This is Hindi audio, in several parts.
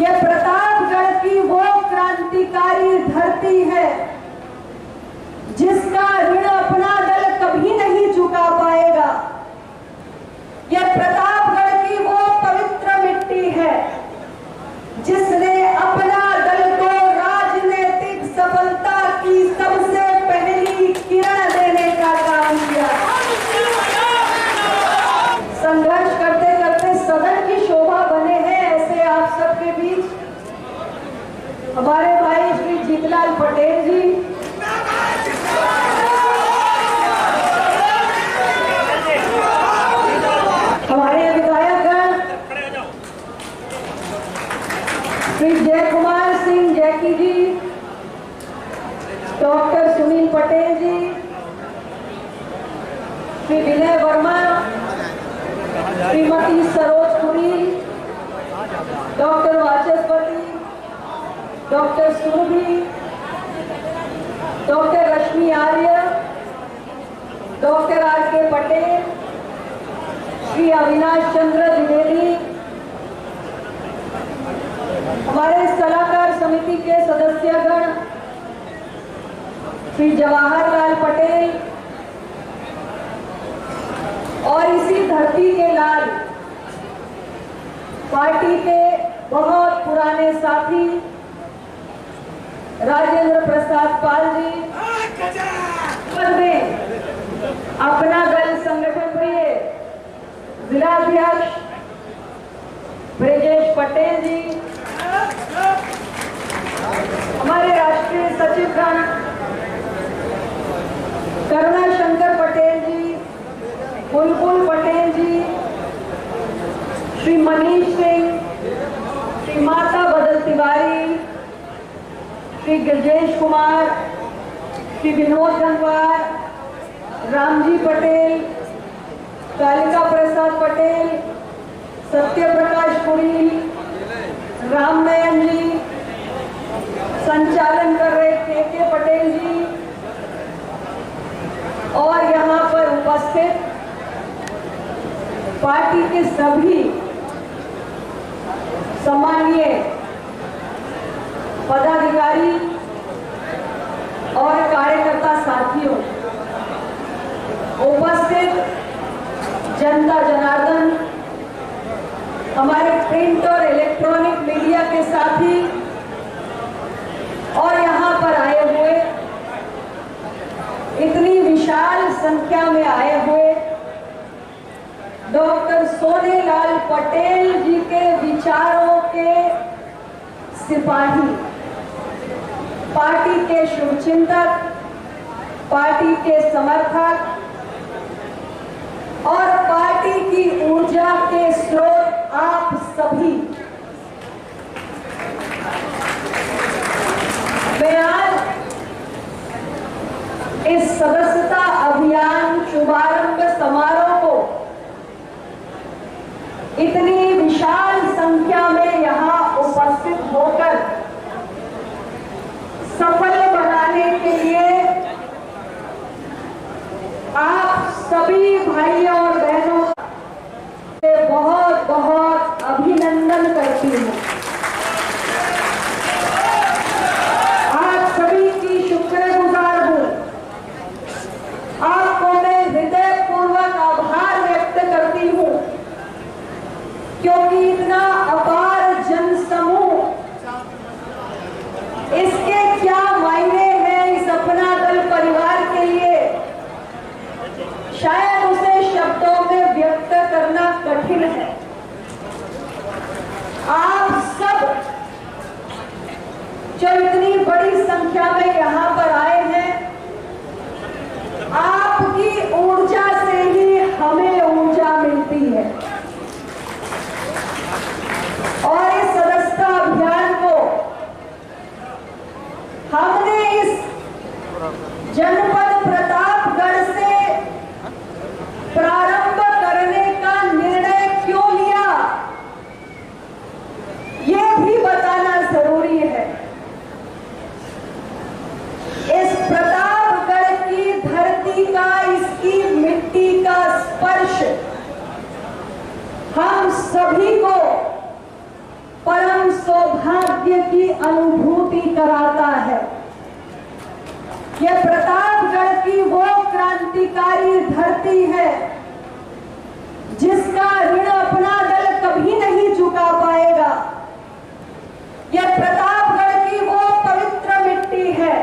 ये प्रतापगढ़ की वो क्रांतिकारी धरती है जिसका ऋण अपना दल कभी नहीं चुका पाएगा। ये प्रतापगढ़ की वो पवित्र मिट्टी है जिसने अपना दल को राजनीतिक सफलता की सबसे पहली किरण देने का काम किया। संघर्ष करते करते सदन की शोभा बने हैं, ऐसे आप सबके बीच हमारे भाई श्री जीतलाल पटेल जी, हमारे विधायक श्री जय कुमार सिंह जैकी जी, डॉक्टर सुनील पटेल जी, श्री विनय वर्मा, श्रीमती सरोज पुरी, डॉक्टर वाचस्पति, डॉक्टर सुरभि, डॉक्टर रश्मि आर्य, डॉक्टर आर के पटेल, श्री अविनाश चंद्र द्विवेदी, हमारे सलाहकार समिति के सदस्यगण श्री जवाहरलाल पटेल और इसी धरती के लाल पार्टी के बहुत पुराने साथी राजेंद्र प्रसाद पाल जी, अपना दल संगठन प्रिय जिलाध्यक्ष ब्रजेश पटेल जी, हमारे राष्ट्रीय सचिवगण करुणा शंकर पटेल जी, बुलबुल पटेल जी, श्री मनीष सिंह, श्री माता बदल तिवारी, श्री गिरजेश कुमार, श्री विनोद गंगवार, रामजी पटेल, कालिका प्रसाद पटेल, सत्य प्रकाश पुरी, रामनयन जी, संचालन कर रहे के पटेल जी और यहाँ पर उपस्थित पार्टी के सभी सम्मानीय पदाधिकारी और कार्यकर्ता साथियों, उपस्थित जनता जनार्दन, हमारे प्रिंट और इलेक्ट्रॉनिक मीडिया के साथी और यहाँ पर आए हुए, इतनी विशाल संख्या में आए हुए डॉक्टर सोनेलाल पटेल जी के विचारों के सिपाही, पार्टी के शुभचिंतक, पार्टी के समर्थक और पार्टी की ऊर्जा के स्रोत आप सभी, मैं आज इस सदस्यता अभियान शुभारंभ समारोह को इतनी विशाल संख्या में यहाँ उपस्थित होकर सफल बनाने के लिए आप सभी भाइयों और बहनों से बहुत बहुत अभिनंदन करती हूँ। आप सभी की शुक्रगुजार हूँ। आपको मैं हृदयपूर्वक आभार व्यक्त करती हूँ क्योंकि इतना अपार जनसमूह, इसके क्या मायने हैं इस अपना दल परिवार के लिए, शायद उसे शब्दों में व्यक्त करना कठिन है। आप सब जो इतनी बड़ी संख्या में यहाँ पर आए हैं, आपकी ऊर्जा से ही हमें ऊर्जा मिलती है और इस सदस्यता अभियान को हमने इस जनपद प्रतापगढ़ से प्रारंभ करने का निर्णय क्यों लिया, यह भी बताना जरूरी है। इस प्रतापगढ़ की धरती का, इसकी मिट्टी का स्पर्श हम सभी को परम सौभाग्य की अनुभूति कराता है। ये प्रतापगढ़ की वो क्रांतिकारी धरती है जिसका ऋण अपना दल कभी नहीं चुका पाएगा। ये प्रतापगढ़ की वो पवित्र मिट्टी है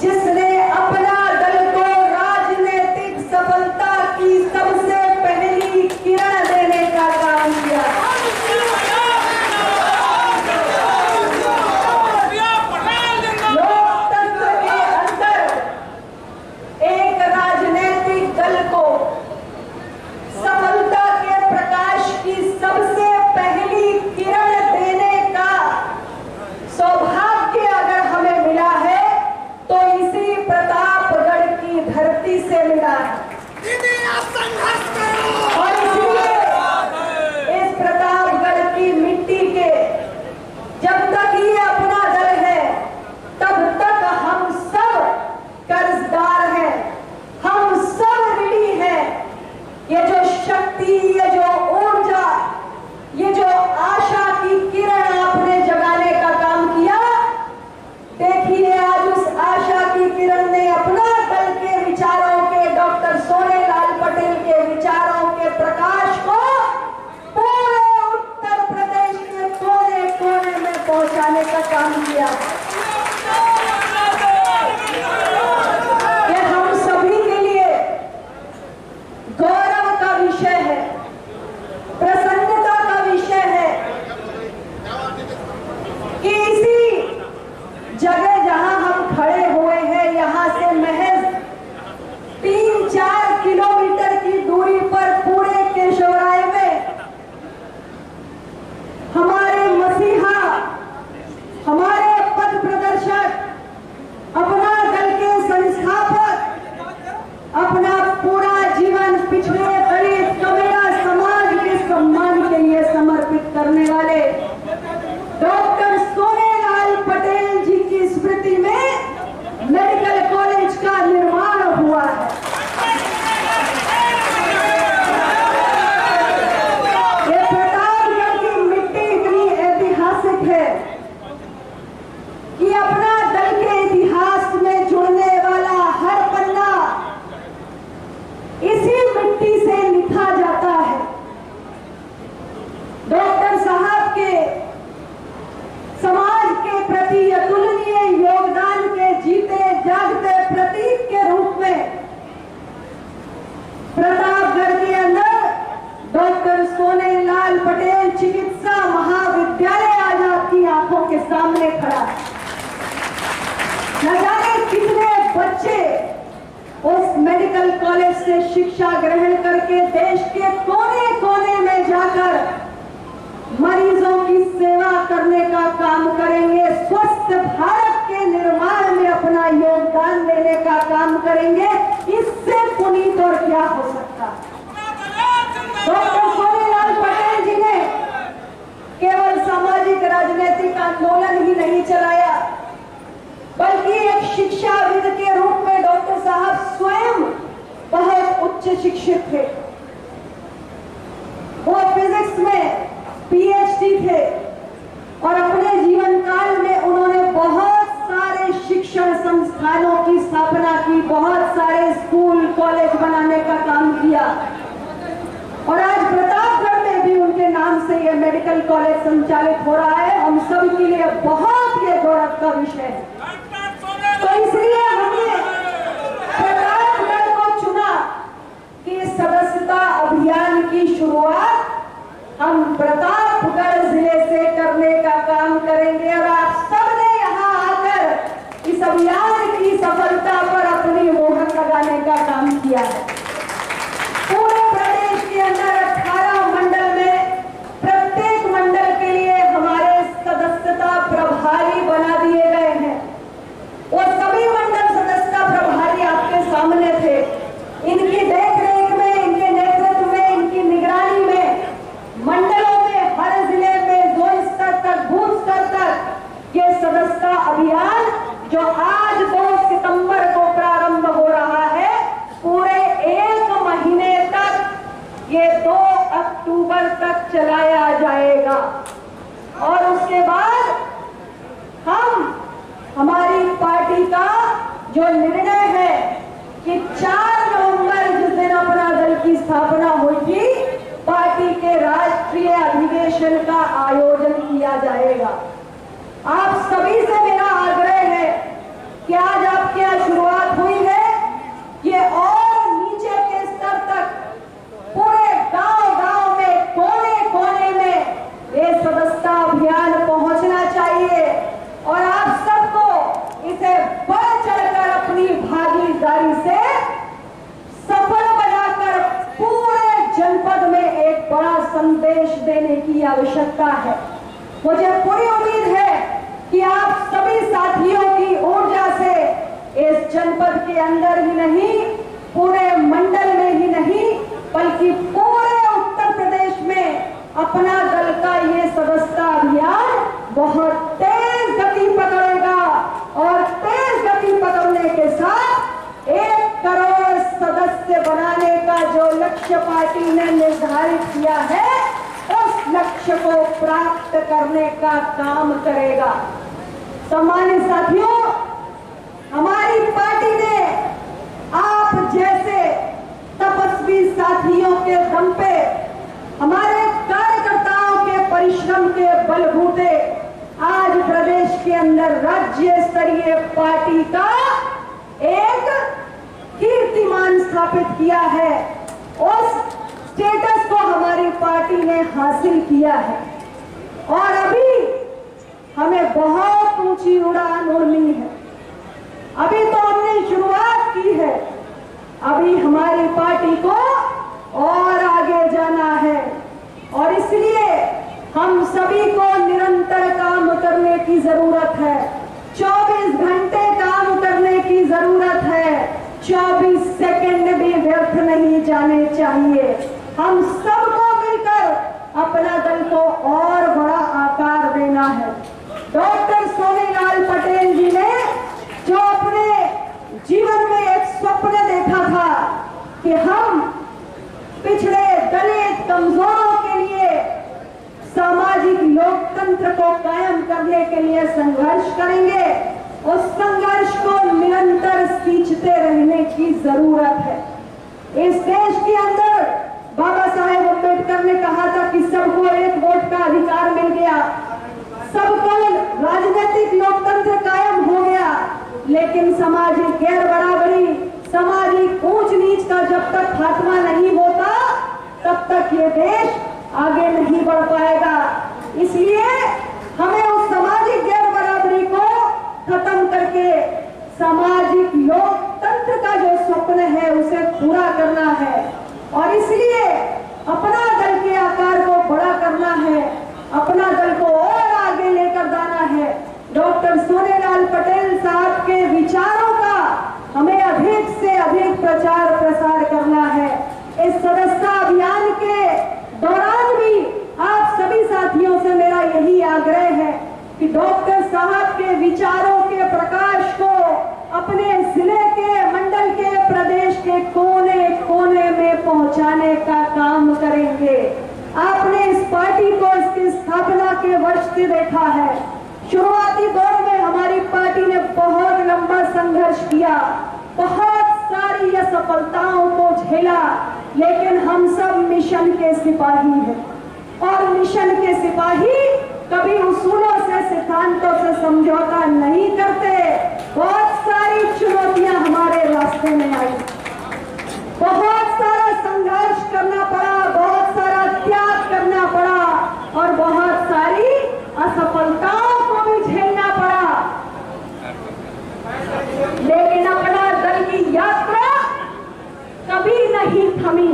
जिसने अपना दल को राजनीतिक सफलता की सबसे पहली किरण देने का काम किया। लोकतंत्र के अंदर एक राजनीतिक दल को सफलता के प्रकाश की सबसे पहली किरण देने का सौभाग्य अगर हमें मिला है तो इसी प्रतापगढ़ की धरती से मिला है। और इसलिए इस प्रतापगढ़ की मिट्टी के जब तक ये अपना दल है तब तक हम सब कर्जदार हैं, हम सब ऋणी हैं। ये जो शक्ति, ये जो ऊर्जा, ये जो आशा की किरण आपने जगाने का काम किया, देखिए आज उस आशा की किरण ने अपना दल के विचारों के, डॉक्टर सोनेलाल पटेल के विचारों के प्रकाश को पूरे उत्तर प्रदेश के कोने कोने में पहुंचाने का काम किया। ये हम सभी के लिए गौरव का विषय है, प्रसन्नता का विषय है कि इसी जगह जहां हम खड़े हुए हैं, यहां से महज 3-4 किलोमीटर की दूरी पर पूरे केशवराय में हमारे मसीहा, हमारे पथ प्रदर्शक, अपना दल के संस्थापक, अपना पूरा जीवन पिछड़े दलित कबीरा समाज के सम्मान के लिए समर्पित करने वाले डॉक्टर सोनेलाल पटेल जी की स्मृति में मेडिकल कॉलेज का निर्माण हुआ है। ये प्रतापगढ़ की मिट्टी इतनी ऐतिहासिक है कि अपना दल के इतिहास में जुड़ने वाला हर पन्ना इसी मिट्टी से लिखा जाता है। डॉक्टर साहब के समाज के प्रति अतुलनीय योगदान के जीते जागते प्रतीक के रूप में प्रतापगढ़ के अंदर डॉक्टर सोनेलाल पटेल चिकित्सा महाविद्यालय आज आपकी आंखों के सामने खड़ा है। न जाने कितने बच्चे उस मेडिकल कॉलेज से शिक्षा ग्रहण करके देश के कोने कोने में जाकर मरीजों की सेवा करने का काम करेंगे, स्वस्थ भारत के निर्माण में अपना योगदान देने का काम करेंगे। इससे पुनीत और क्या हो सकता। डॉक्टर सोनेलाल पटेल जी ने केवल सामाजिक राजनीतिक आंदोलन ही नहीं चलाया, बल्कि एक शिक्षाविद के रूप में डॉक्टर साहब स्वयं बहुत उच्च शिक्षित थे। वो फिजिक्स में पीएचडी थे और अपने जीवन काल में उन्होंने बहुत सारे शिक्षण संस्थानों की स्थापना की, बहुत सारे स्कूल कॉलेज बनाने का काम किया। और आज प्रतापगढ़ में भी उनके नाम से यह मेडिकल कॉलेज संचालित हो रहा है। हम सब के लिए बहुत ये गौरव का विषय है। तो इसलिए हमने प्रतापगढ़ को चुना कि सदस्यता अभियान की शुरुआत हम प्रतापगढ़ जिले से करने का काम करेंगे। और आप सबने यहाँ आकर इस अभियान की सफलता पर अपनी मोहर लगाने का काम किया है। पूरे प्रदेश के अंदर 18 मंडल में प्रत्येक मंडल के लिए हमारे सदस्यता प्रभारी बना दिए गए हैं। वो सभी मंडल सदस्यता प्रभारी आपके सामने थे। इनकी देखरेख में, इनके नेतृत्व में, इनकी निगरानी में मंडलों में, हर जिले में जोन स्तर तक, बूथ स्तर तक ये सदस्यता अभियान जो आज 2 सितंबर को प्रारंभ हो रहा है, पूरे 1 महीने तक, ये 2 अक्टूबर तक चलाया जाएगा। और उसके बाद हम हमारी पार्टी का जो निर्णय है कि 4 नवंबर जिस दिन अपना दल की स्थापना हुई थी, पार्टी के राष्ट्रीय अधिवेशन का आयोजन किया जाएगा। आप सभी से मेरा आग्रह है कि आज आपके यहाँ शुरुआत हुई है, ये और नीचे के स्तर तक पूरे गांव-गांव में, कोने-कोने में ये सदस्यता अभियान पहुंचना चाहिए और आप सबको इसे बढ़ चढ़कर अपनी भागीदारी से सफल बनाकर पूरे जनपद में एक बड़ा संदेश देने की आवश्यकता है। मुझे पूरी उम्मीद है कि आप सभी साथियों की ऊर्जा से इस जनपद के अंदर ही नहीं, पूरे मंडल में ही नहीं, बल्कि पूरे उत्तर प्रदेश में अपना दल का ये सदस्यता अभियान बहुत तेज गति पकड़ेगा और तेज गति पकड़ने के साथ 1 करोड़ सदस्य बनाने का जो लक्ष्य पार्टी ने निर्धारित किया है, उस लक्ष्य को प्राप्त करने का काम करेगा। सम्मानित साथियों, हमारी पार्टी ने आप जैसे तपस्वी साथियों के दम पे, हमारे कार्यकर्ताओं के परिश्रम के बलबूते आज प्रदेश के अंदर राज्य स्तरीय पार्टी का एक कीर्तिमान स्थापित किया है। उस स्टेटस को हमारी पार्टी ने हासिल किया है और अभी हमें बहुत ऊंची उड़ान उड़नी है। अभी तो हमने शुरुआत की है, अभी हमारी पार्टी को और आगे जाना है और इसलिए हम सभी को निरंतर काम करने की जरूरत है। 24 घंटे काम करने की जरूरत है। 24 सेकंड भी व्यर्थ नहीं जाने चाहिए। हम सबको मिलकर अपना दल को और बड़ा आकार देना है। डॉक्टर सोनीलाल पटेल जी ने जो अपने जीवन में एक स्वप्न देखा था कि हम पिछड़े, दलित, कमजोरों के लिए सामाजिक लोकतंत्र को कायम करने के लिए संघर्ष करेंगे, उस संघर्ष को निरंतर सींचते रहने की जरूरत है। इस देश के अंदर बाबा साहेब अम्बेडकर ने कहा था कि सबको एक वोट का अधिकार मिल गया, सबको राजनीतिक लोकतंत्र कायम हो गया, लेकिन सामाजिक गैर बराबरी, सामाजिक ऊंच नीच का जब तक खात्मा नहीं होता, तब तक ये देश आगे नहीं बढ़ पाएगा। इसलिए हमें उस सामाजिक गैर बराबरी को खत्म करके सामाजिक लोकतंत्र का जो स्वप्न है उसे पूरा करना है और इसलिए अपना दल के आकार को बड़ा करना है, अपना दल को और आगे लेकर जाना है। डॉक्टर सोनीलाल पटेल साहब के विचारों का हमें अधिक से अधिक प्रचार प्रसार करना है। इस सदस्यता अभियान के दौरान भी आप सभी साथियों से मेरा यही आग्रह है कि डॉक्टर साहब के विचारों के प्रकाश को अपने जिले के, मंडल के, प्रदेश के कोने कोने में पहुंचाने का काम करेंगे। आपने इस पार्टी को इसकी स्थापना के वर्ष से देखा है। शुरुआती दौर में हमारी पार्टी ने बहुत लंबा संघर्ष किया, बहुत सारी असफलताओं को झेला, लेकिन हम सब मिशन के सिपाही हैं और मिशन के सिपाही कभी उसूलों से, सिद्धांतों से समझौता नहीं करते। बहुत सारी चुनौतियां हमारे रास्ते में आई, बहुत सारा संघर्ष करना पड़ा, बहुत सारा त्याग करना पड़ा और बहुत सारी असफलताओं को भी झेलना पड़ा, लेकिन अपना दल की यात्रा कभी नहीं थमी,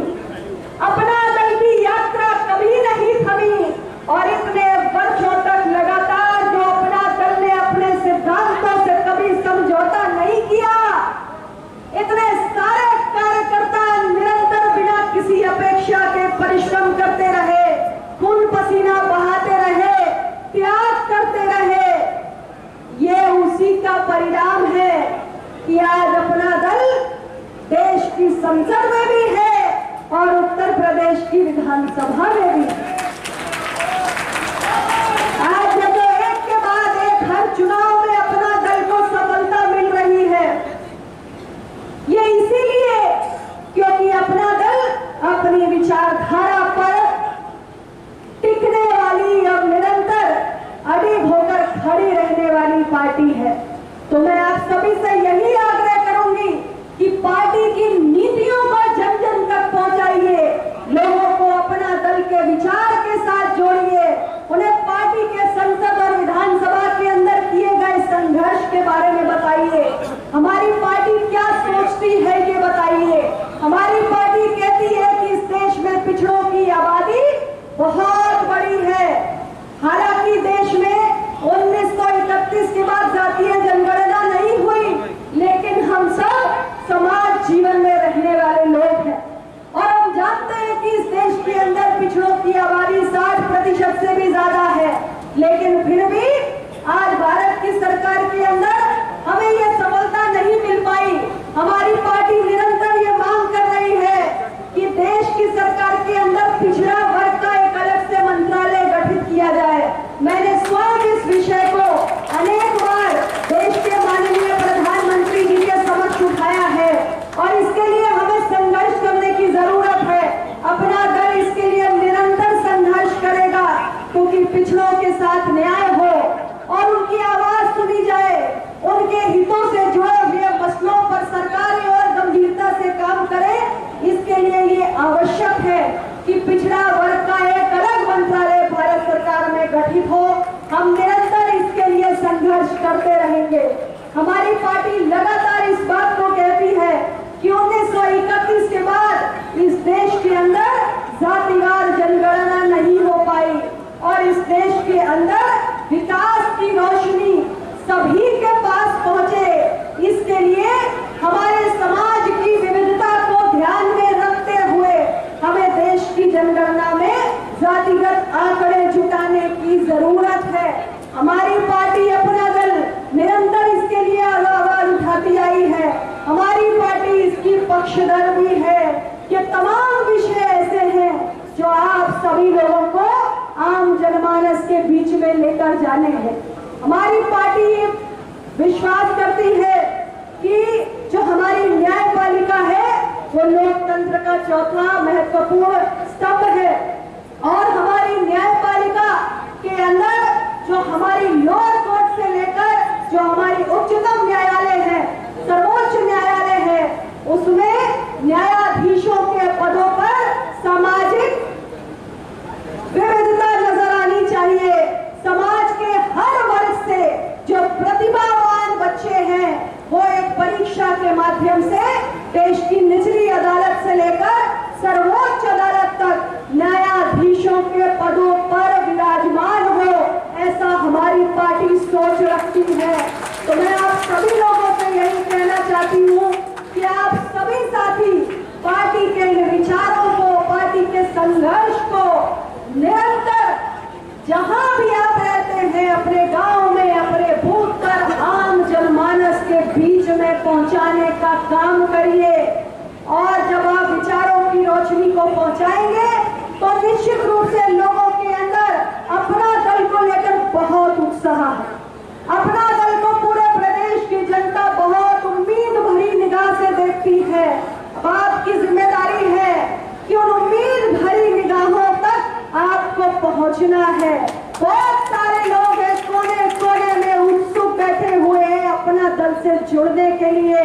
अपना दल की यात्रा कभी नहीं थमी और इतने वर्षों तक लगातार जो अपना दल ने अपने सिद्धांतों से कभी समझौता नहीं किया, इतने सारे कार्यकर्ता निरंतर बिना किसी अपेक्षा के परिश्रम करते रहे, खून पसीना बहाते रहे, त्याग करते रहे। ये उसी का परिणाम है कि आज अपना दल देश की संसद में भी है और उत्तर प्रदेश की विधानसभा में भी। आज जब पार्टी है। तो मैं आप सभी से यही आग्रह करूंगी कि पार्टी की नीतियों को जन जन तक पहुंचाइए, लोगों को अपना दल के विचार के साथ जोड़िए, उन्हें पार्टी के संसद और विधानसभा के अंदर किए गए संघर्ष के बारे में बताइए, हमारी पार्टी क्या सोचती है ये बताइए। हमारी पार्टी कहती है कि इस देश में पिछड़ों की आबादी बहुत बड़ी है। हालांकि देश में 1931 के बाद जातीय जनगणना नहीं हुई, लेकिन हम सब समाज जीवन में रहने वाले लोग हैं और हम जानते हैं कि इस देश के अंदर पिछड़ों की आबादी 60% से भी ज्यादा है। लेकिन फिर भी आज भारत की सरकार के अंदर हमें ये सफलता नहीं मिल पाई। हमारी पार्टी निरंतर ये मांग कर रही है कि देश की सरकार के अंदर पिछड़ा वर्ग का एक अलग से मंत्रालय गठित किया जाए। मैंने स्वयं इस विषय को अनेक बार देश के माननीय प्रधानमंत्री जी के समक्ष उठाया है और इसके लिए हमें संघर्ष करने की जरूरत है। अपना दल इसके लिए निरंतर संघर्ष करेगा, क्योंकि पिछड़ों के साथ न्याय हो और उनकी आवाज सुनी जाए, उनके हितों से जुड़े हुए मसलों पर सरकार और गंभीरता से काम करे। इसके लिए ये आवश्यक है कि पिछड़ा वर्ग का एक अलग मंत्रालय भारत सरकार में गठित हो। हम निरंतर इसके लिए संघर्ष करते रहेंगे। हमारी पार्टी लगातार इस बात को कहती है कि 1931 के बाद इस देश के अंदर जातिवार जनगणना नहीं हो पाई और इस देश के अंदर विकास की रोशनी सभी के पास पहुंचे। इसके लिए हमारे समाज की विविधता को ध्यान में रखते हुए हमें देश की जनगणना में जातिगत आंकड़े जुटाने की जरूरत है। हमारी पार्टी अपना दल निरंतर इसके लिए आवाज उठाती आई है। हमारी पार्टी इसकी पक्षधर भी है कि तमाम विषय ऐसे हैं जो आप सभी लोगों को आम जनमानस के बीच में लेकर जाने हैं। हमारी पार्टी विश्वास करती है कि जो हमारी न्यायपालिका है वो लोकतंत्र का चौथा महत्वपूर्ण स्तंभ है और हमारी न्यायपालिका के अंदर जो हमारी लोअर कोर्ट से लेकर जो हमारी उच्चतम न्यायालय है, सर्वोच्च न्यायालय है, उसमें न्यायाधीशों के पदों पर सामाजिक विविधता नजर आनी चाहिए। समाज के हर वर्ग से जो प्रतिभावान बच्चे हैं वो एक परीक्षा के माध्यम से देश की निचली अदालत से लेकर सर्वोच्च अदालत तक न्यायाधीशों के पदों पर विराजमान हो, ऐसा हमारी पार्टी सोच रखती है। तो मैं आप सभी लोगों से यही कहना चाहती हूँ कि आप सभी साथी पार्टी के इन विचारों को, पार्टी के संघर्ष को निरंतर जहां भी आप रहते हैं अपने गांव में, अपने बूथ पर आम जनमानस के बीच में पहुंचाने का काम करिए। और जब आप विचारों की रोशनी को पहुंचाएंगे तो निश्चित रूप से लोगों के अंदर अपना दल को लेकर बहुत उत्साह है। अपना दल को पूरे प्रदेश की जनता बहुत उम्मीद भरी निगाह से देखती है। अब आपकी जिम्मेदारी है कि उन उम्मीद भरी निगाहों तक आपको पहुंचना है। बहुत सारे लोग हैं कोने कोने में उत्सुक बैठे हुए हैं अपना दल से जुड़ने के लिए।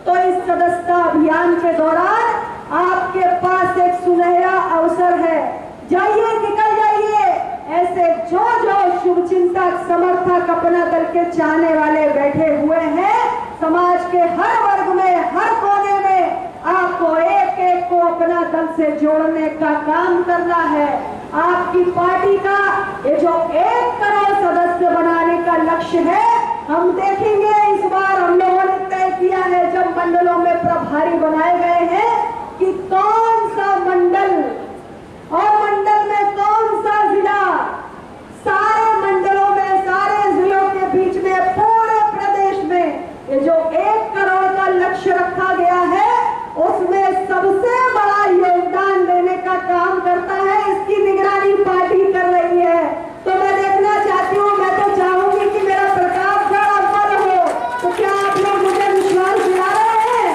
तो इस सदस्यता अभियान के दौरान आपके पास एक सुनहरा अवसर है। जाइए, निकल जाइए। ऐसे जो जो शुभचिंतक, समर्थक, अपना दल के चाहने वाले बैठे हुए हैं, समाज के हर वर्ग में, हर कोने में आपको एक एक को अपना दल से जोड़ने का काम करना है। आपकी पार्टी का ये जो 1 करोड़ सदस्य बनाने का लक्ष्य है, हम देखेंगे इस बार हम लोगों ने तय किया है जब मंडलों में प्रभारी बनाए गए हैं कि कौन सा मंडल और मंडल में कौन सा जिला, सारे मंडलों में, सारे जिलों के बीच में, पूरे प्रदेश में ये जो 1 करोड़ का लक्ष्य रखा गया है उसमें सबसे बड़ा योगदान देने का काम करता है। इसकी निगरानी पार्टी कर रही है। तो मैं देखना चाहती हूँ, मैं तो चाहूंगी कि मेरा प्रतापगढ़ अव्वल हो। तो क्या आप लोग मुझे विश्वास दिला रहे हैं?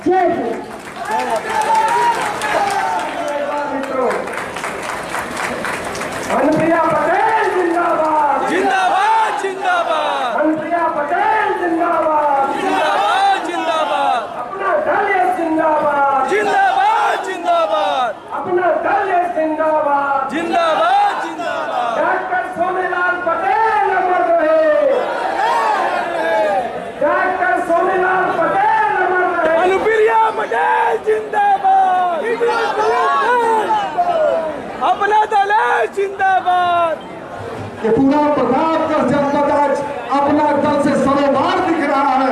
जय हिंद। मित्रों, अनुप्रिया पटेल जिंदाबाद, जिंदाबाद जिंदाबाद, अनुप्रिया पटेल जिंदाबाद, जिंदाबाद जिंदाबाद, अपना दल है जिंदाबाद, जिंदाबाद जिंदाबाद, अपना दल है जिंदाबाद, जिंदाबाद जिंदाबाद, डॉक्टर सोनेलाल पटेल अमर रहे, डॉक्टर सोनेलाल पटेल अमर रहे, अनुप्रिया पटेल जिंदाबाद, अपना दल है जिंदाबाद। ये पूरा प्रतापगढ़ जनपद आज अपना दल से सरोबार दिख रहा है।